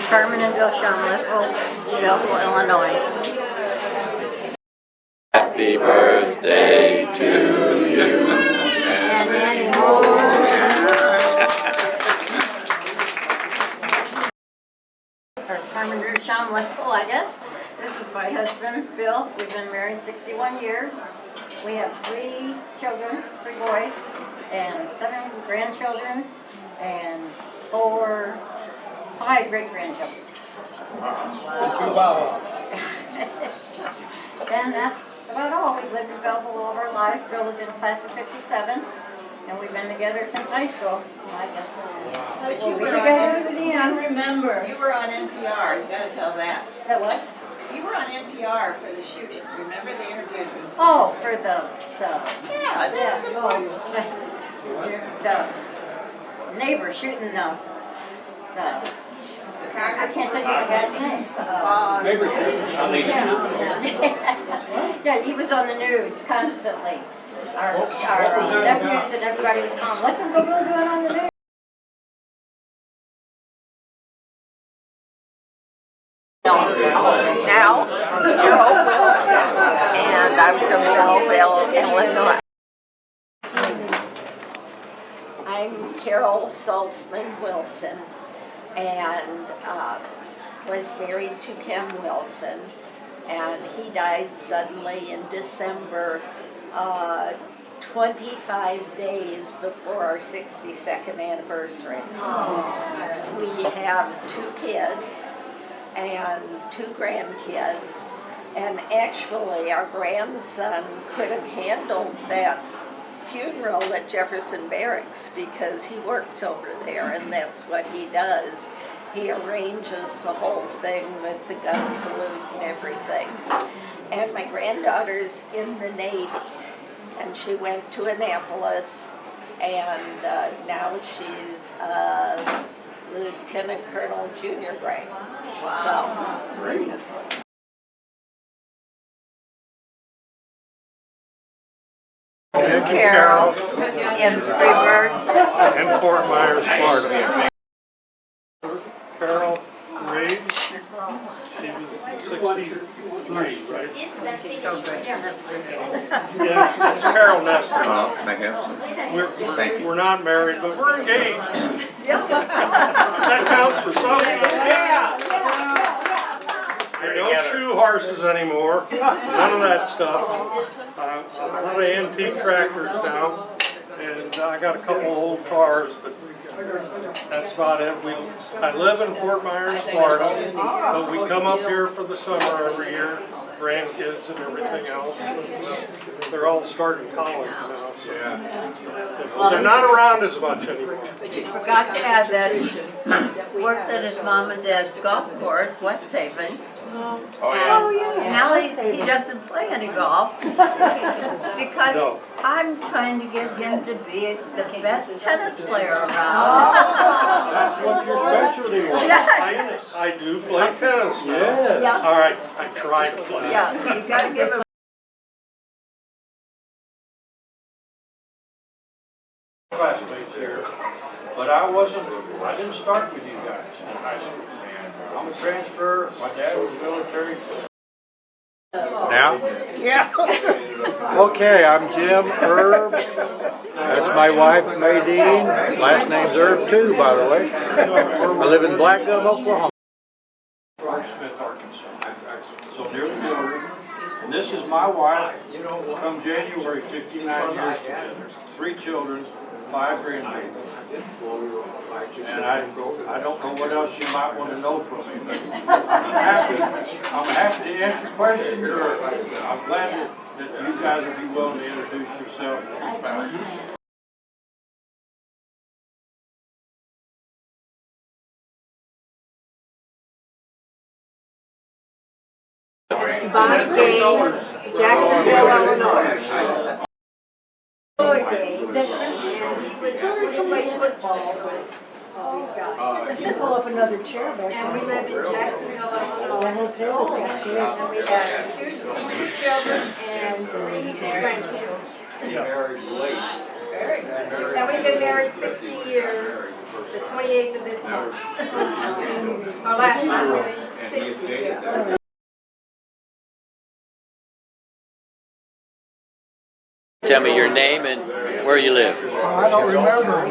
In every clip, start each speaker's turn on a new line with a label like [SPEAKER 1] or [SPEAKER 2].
[SPEAKER 1] Carmen and Bill Shumliffe, Belleville, Illinois.
[SPEAKER 2] Happy birthday to you.
[SPEAKER 1] And many more. Or Carmen and Shumliffe, I guess. This is my husband, Bill. We've been married 61 years. We have 3 children, 3 boys, and 7 grandchildren, and 5 great-grandchildren. And that's about all. We've lived in Belleville all of our life. Bill was in class of 57, and we've been together since high school. Well, I guess.
[SPEAKER 3] But
[SPEAKER 1] We'll
[SPEAKER 3] you
[SPEAKER 1] be
[SPEAKER 3] were
[SPEAKER 1] together to the
[SPEAKER 3] I
[SPEAKER 1] end.
[SPEAKER 3] remember. You were on NPR. You gotta tell that.
[SPEAKER 1] That what?
[SPEAKER 3] You were on NPR for the shooting. Remember they interviewed you?
[SPEAKER 1] Oh, for the
[SPEAKER 3] Yeah, that was important.
[SPEAKER 1] the neighbor shooting the I can't think of the guy's name. Yeah, he was on the news constantly. Our nephews and everybody was calling, let's him go do it on the news.
[SPEAKER 4] Now, I'm Carol Wilson, and I'm from Belleville, Illinois. I'm Carol Saltzman Wilson, and was married to Ken Wilson, and he died suddenly in December, 25 days before our 62nd anniversary. We have 2 kids and 2 grandkids, and actually our grandson could have handled that funeral at Jefferson Barracks because he works over there and that's what he does. He arranges the whole thing with the gun salute and everything. And my granddaughter's in the Navy, and she went to Annapolis, and now she's Lieutenant Colonel Junior grade. Wow. So, great.
[SPEAKER 5] Carol
[SPEAKER 4] In Freeburg.
[SPEAKER 5] and Fort Myers, Florida. Carol Reed, she was 63, right? Yeah, it's Carol Nestor. We're not married, but we're engaged. That counts for something. We don't shoe horses anymore, none of that stuff. A lot of antique tractors now, and I got a couple old cars, but that's about it. I live in Fort Myers, Florida, but we come up here for the summer every year, grandkids and everything else. And they're all starting college now, so they're not around as much anymore.
[SPEAKER 4] But you forgot to add that he worked at his mom and dad's golf course, West Haven. And now he doesn't play any golf because I'm trying to get him to be the best tennis player around.
[SPEAKER 5] That's what your specialty was. I do play tennis now.
[SPEAKER 4] Yeah.
[SPEAKER 5] All right, I try to play.
[SPEAKER 4] Yeah, you gotta give him.
[SPEAKER 6] Classmates there, but I didn't start with you guys in high school. I'm a transfer, my dad was military.
[SPEAKER 7] Now? Yeah. Okay, I'm Jim Erb. That's my wife, Maydeen. Last name's Erb too, by the way. I live in Black Gum, Oklahoma.
[SPEAKER 6] Fort Smith, Arkansas. So near the border. And this is my wife, come January, 59 years together. 3 children, 5 grandbabies. And I don't know what else you might want to know from me, but I'm happy to answer questions, or I'm glad that you guys would be willing to introduce yourself and your spouse.
[SPEAKER 1] Bonnie Gay, Jacksonville, Illinois. Boy Gay, and he played football with all these guys.
[SPEAKER 4] Pull up another chair back.
[SPEAKER 1] And we live in Jacksonville, Illinois. And we have 2 children and 3 grandkids.
[SPEAKER 6] Married late.
[SPEAKER 1] And we've been married 60 years.
[SPEAKER 8] the 28th of this month. Our last month, 60, yeah.
[SPEAKER 2] Tell me your name and where you live.
[SPEAKER 9] I don't remember.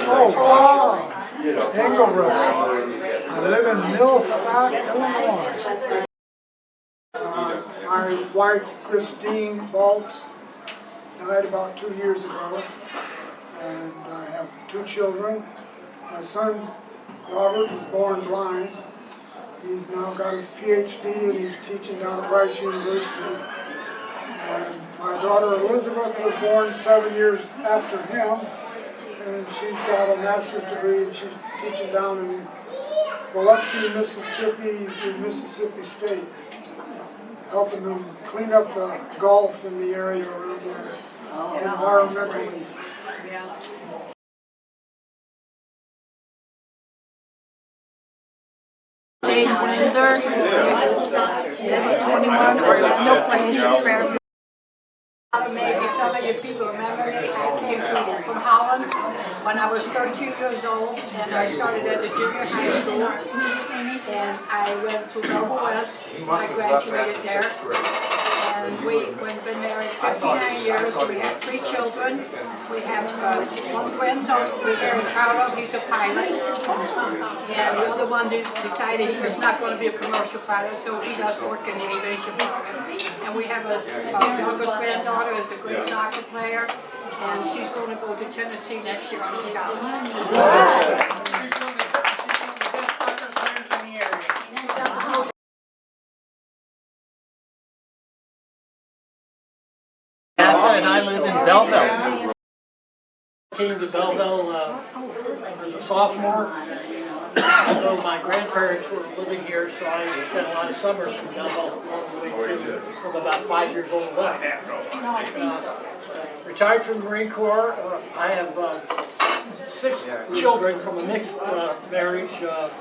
[SPEAKER 9] Oh, Engelrust. I live in Millstock, Illinois. My wife, Christine Baltz, died about 2 years ago. And I have 2 children. My son, Robert, was born blind. He's now got his PhD and he's teaching down at Rice University. And my daughter Elizabeth was born 7 years after him, and she's got a master's degree and she's teaching down in Biloxi, Mississippi, in Mississippi State, helping them clean up the Gulf in the area around there, environmentally.
[SPEAKER 1] Jane Windsor, live at 21 Orlando Place, Fairview.
[SPEAKER 8] Maybe some of you people remember me. I came from Holland when I was 13 years old, and I started at the junior high school. And I went to Nova West. I graduated there. And we've been married 59 years. We have 3 children. We have 1 grandson we're very proud of. He's a pilot. And the other one decided he was not going to be a commercial pilot, so he does work in the aviation department. And we have our youngest granddaughter is a great soccer player, and she's going to go to Tennessee next year on a scholarship.
[SPEAKER 10] And I live in Belleville. Came to Belleville as a sophomore. Although my grandparents were living here, so I spent a lot of summers in Belleville all the way through from about 5 years old. Retired from the Marine Corps. I have 6 children from a mixed marriage of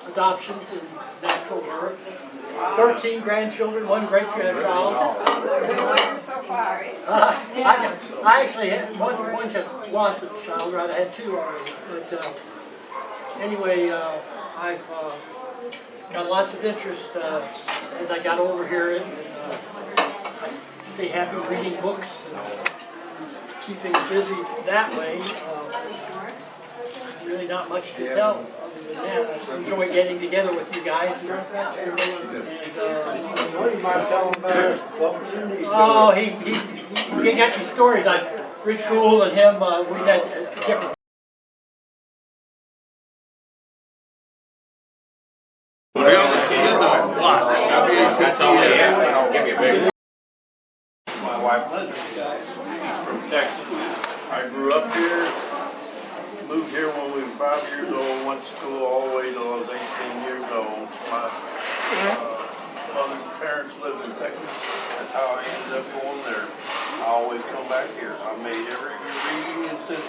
[SPEAKER 10] adoptions and natural birth. 13 grandchildren, 1 great-grandchild. I actually had one just lost a child, right? I had 2 already. But anyway, I've got lots of interest as I got over here, and I stay happy reading books and keeping busy that way. Really not much to tell. Yeah, I enjoy getting together with you guys. Oh, he got you stories. Rich Gould and him, we had different.
[SPEAKER 6] My wife Linda, she's from Texas. I grew up here. Moved here when we were 5 years old, went to school all the way till I was 18 years old. My mother's parents lived in Texas. That's how I ended up going there. I always come back here. I made every reunion since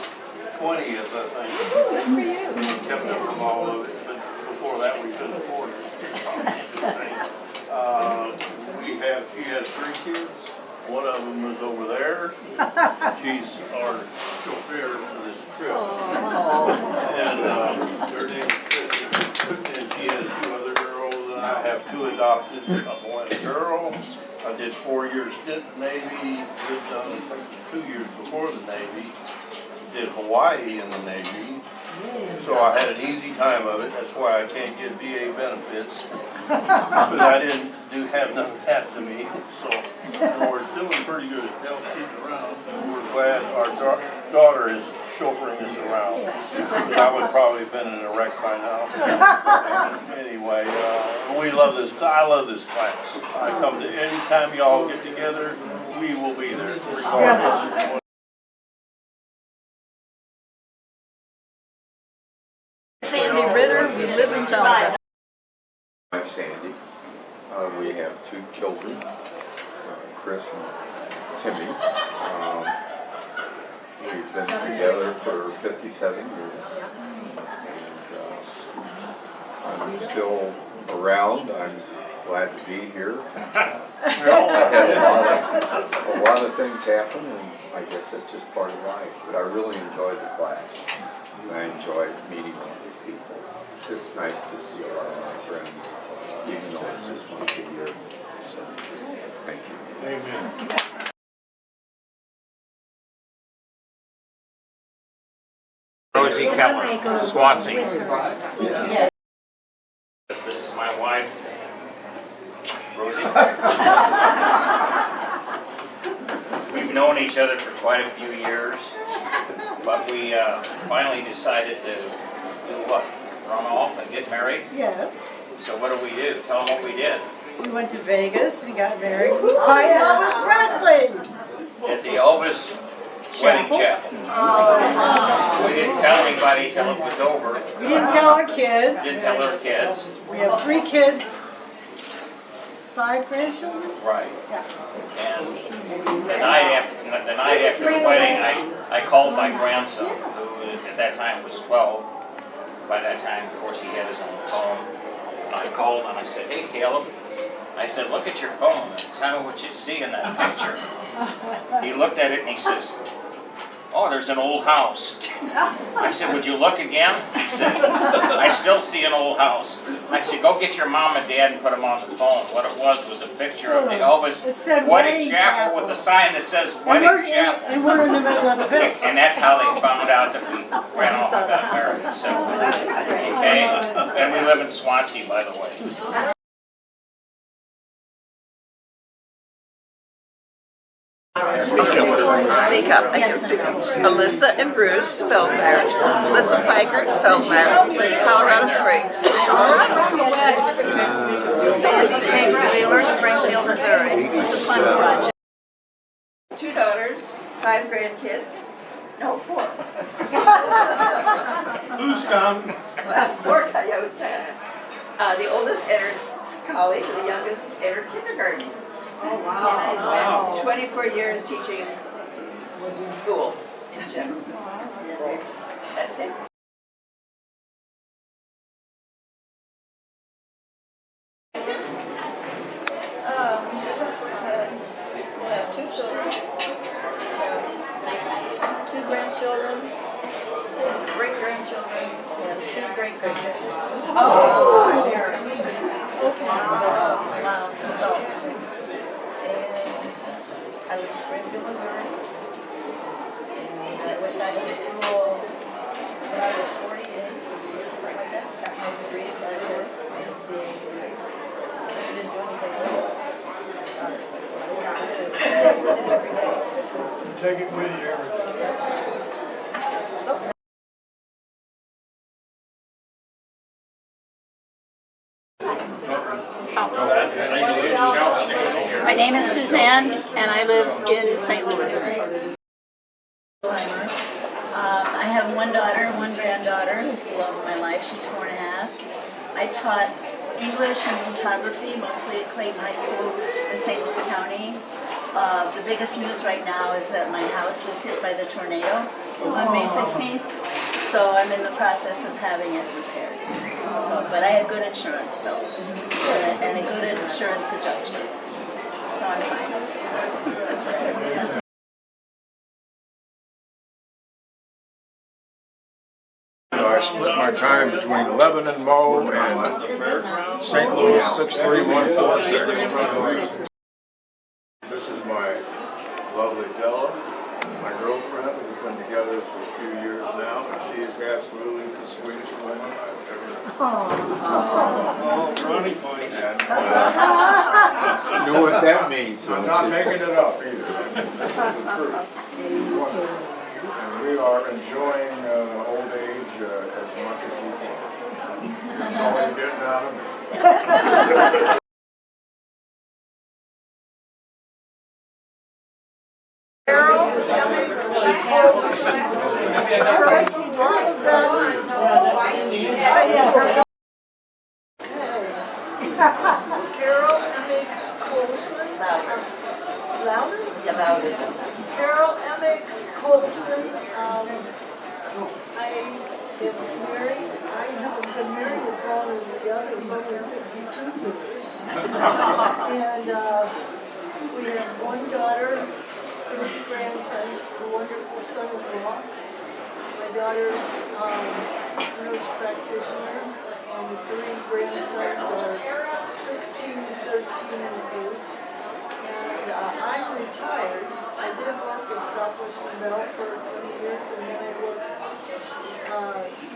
[SPEAKER 6] 20th, I think.
[SPEAKER 1] Good for you.
[SPEAKER 6] Kept up with all of it, but before that we couldn't afford it. She has 3 kids. One of them is over there. She's our chauffeur for this trip. And her name is Christy. And she has 2 other girls, and I have 2 adopted, a boy and a girl. I did 4-year stint in the Navy, lived 2 years before the Navy. Did Hawaii in the Navy. So I had an easy time of it. That's why I can't get VA benefits. But I didn't have nothing happen to me. So we're feeling pretty good at keeping around. And we're glad our daughter is chauffeuring us around. I would probably have been in a wreck by now. Anyway, we love this. I love this class. I come to any time y'all get together, we will be there regardless.
[SPEAKER 1] Sandy Ritter, we live in Belleville.
[SPEAKER 11] I'm Sandy. We have 2 children, Chris and Timmy. We've been together for 57 years. And I'm still around. I'm glad to be here. I've had a lot of things happen, and I guess that's just part of life. But I really enjoyed the class. And I enjoyed meeting all the people. It's nice to see a lot of my friends, even though it's just once a year. So, thank you.
[SPEAKER 5] Amen.
[SPEAKER 12] Rosie Keller, Swansea.
[SPEAKER 13] This is my wife, Rosie. We've known each other for quite a few years, but we finally decided to do what? Run off and get married?
[SPEAKER 3] Yes.
[SPEAKER 13] So what do? Tell them what we did.
[SPEAKER 3] We went to Vegas and got married by Elvis Presley.
[SPEAKER 13] At the Elvis wedding chapel. We didn't tell anybody till it was over.
[SPEAKER 3] We didn't tell our kids.
[SPEAKER 13] Didn't tell our kids.
[SPEAKER 3] We have 3 kids, 5 grandchildren.
[SPEAKER 13] Right.
[SPEAKER 3] Yeah.
[SPEAKER 13] And the night after the wedding, I called my grandson, who at that time was 12. By that time, of course, he had his own phone. And I called and I said, "Hey, Caleb." I said, "Look at your phone and tell me what you see in that picture." He looked at it and he says, "Oh, there's an old house." I said, "Would you look again?" He said, "I still see an old house." I said, "Go get your mom and dad and put them on the phone." What it was a picture of the Elvis
[SPEAKER 3] It said
[SPEAKER 13] wedding chapel with a sign that says wedding chapel.
[SPEAKER 3] And we're in the middle of the picture.
[SPEAKER 13] And that's how they found out that we ran off and got married. So, okay? And we live in Swansea, by the way.
[SPEAKER 14] Speak up. I can speak up. Alyssa and Bruce Feldmeyer. Alyssa Feigert Feldmeyer, Colorado Springs. James Wheeler, Springfield, Missouri. It's a fun project. 2 daughters, 5 grandkids. No, 4.
[SPEAKER 5] Who's counting?
[SPEAKER 14] 4 coyotes. The oldest entered college, and the youngest entered kindergarten.
[SPEAKER 3] Oh,
[SPEAKER 14] And I spent 24 years teaching school in general. That's it. I have 2 children, 2 grandchildren, 6 great-grandchildren, and 2 great-grandchildren. Oh! Wow. So, I live in Springfield, Missouri, and I went back to school when I was 48, something like that. Got my degree in finance, and I didn't do anything with it.
[SPEAKER 5] Take it with you every day.
[SPEAKER 15] My name is Suzanne, and I live in St. Louis. I have 1 daughter and 1 granddaughter who's the love of my life. She's 4.5. I taught English and photography, mostly at Clayton High School in St. Louis County. The biggest news right now is that my house was hit by the tornado on May 16th, so I'm in the process of having it repaired. But I had good insurance, and a good insurance adjuster, so I'm fine.
[SPEAKER 12] I split my time between Lebanon, Mo, and St. Louis 63146. This is my lovely Della, my girlfriend. We've been together for a few years now, and she is absolutely the sweetest woman I've ever met.
[SPEAKER 5] Oh, brownie points.
[SPEAKER 12] And,
[SPEAKER 11] know what that means.
[SPEAKER 12] I'm not making it up either. This is the truth. And we are enjoying old age as much as we can. That's all you're getting out of me.
[SPEAKER 3] Carol, M.A. Colson. Louder?
[SPEAKER 14] Yeah, louder.
[SPEAKER 3] Carol M.A. Colson. I am married. I haven't been married as long as the others, over 52 years.
[SPEAKER 16] And we have one daughter, 2 grandsons, a wonderful son-in-law. My daughter's a nurse practitioner, and the 3 grandsons are 16, 13, and 8. And I'm retired. I did work at Southwestern Bell for 20 years, and then I worked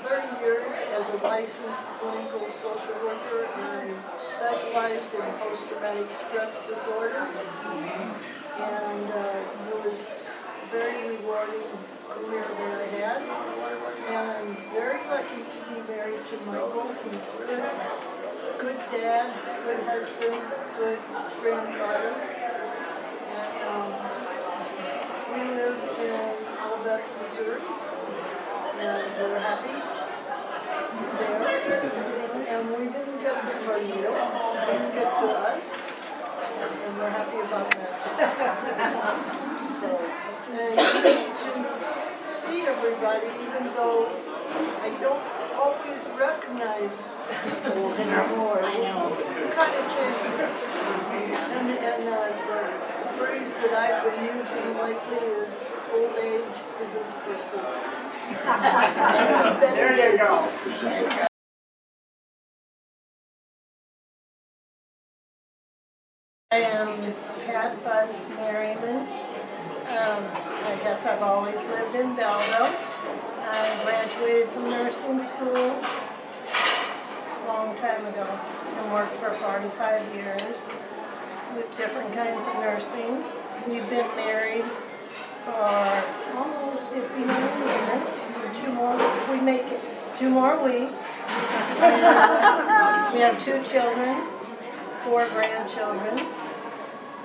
[SPEAKER 16] 30 years as a licensed clinical social worker, and I specialized in post-traumatic stress disorder. And it was a very rewarding career that I had. And I'm very lucky to be married to Michael. He's good dad, good husband, good grandfather. And we live in Albeck, Missouri. And we're happy there. And we didn't get the tornado, it didn't get to us. And we're happy about that too. So, and to see everybody, even though I don't always recognize people anymore, it kind of changes. And the phrase that I've been using lately is old age isn't persistence. There you go. I am Pat Butts Merriman. I guess I've always lived in Belleville. I graduated from nursing school a long time ago and worked for 45 years with different kinds of nursing. We've been married for almost 59 years. We make it 2 more weeks. And we have 2 children, 4 grandchildren,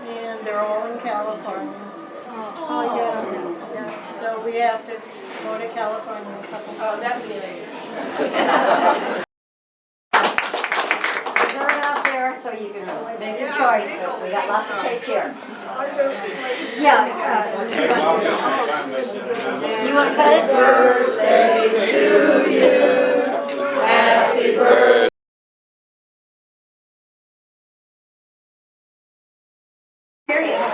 [SPEAKER 16] and they're all in California. Oh, yeah. So we have to go to California a couple times. That's
[SPEAKER 1] Dessert out there, so you can make your choice, but we got lots to take here. Yeah. You want to cut it? Birthday to you. Happy birthday.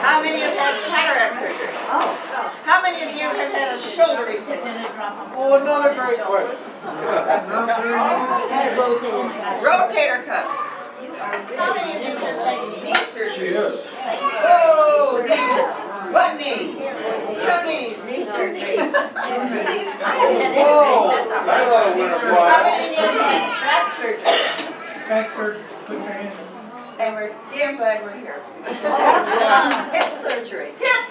[SPEAKER 3] How many have had cataract surgery?
[SPEAKER 1] Oh.
[SPEAKER 3] How many of you have had a shoulder replacement?
[SPEAKER 6] Oh, another great question.
[SPEAKER 3] Rotator cuffs. How many of you have had knee surgery? Oh, knees. One knee. 2 knees.
[SPEAKER 1] Knee surgery.
[SPEAKER 3] 2 knees.
[SPEAKER 6] Whoa, that ought to win a prize.
[SPEAKER 3] How many of you have had back surgery?
[SPEAKER 10] Back surgery, put your hand.
[SPEAKER 3] And we're damn glad we're here. Hip surgery. Hip.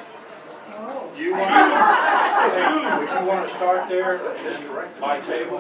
[SPEAKER 6] You want to, would you want to start there, my table?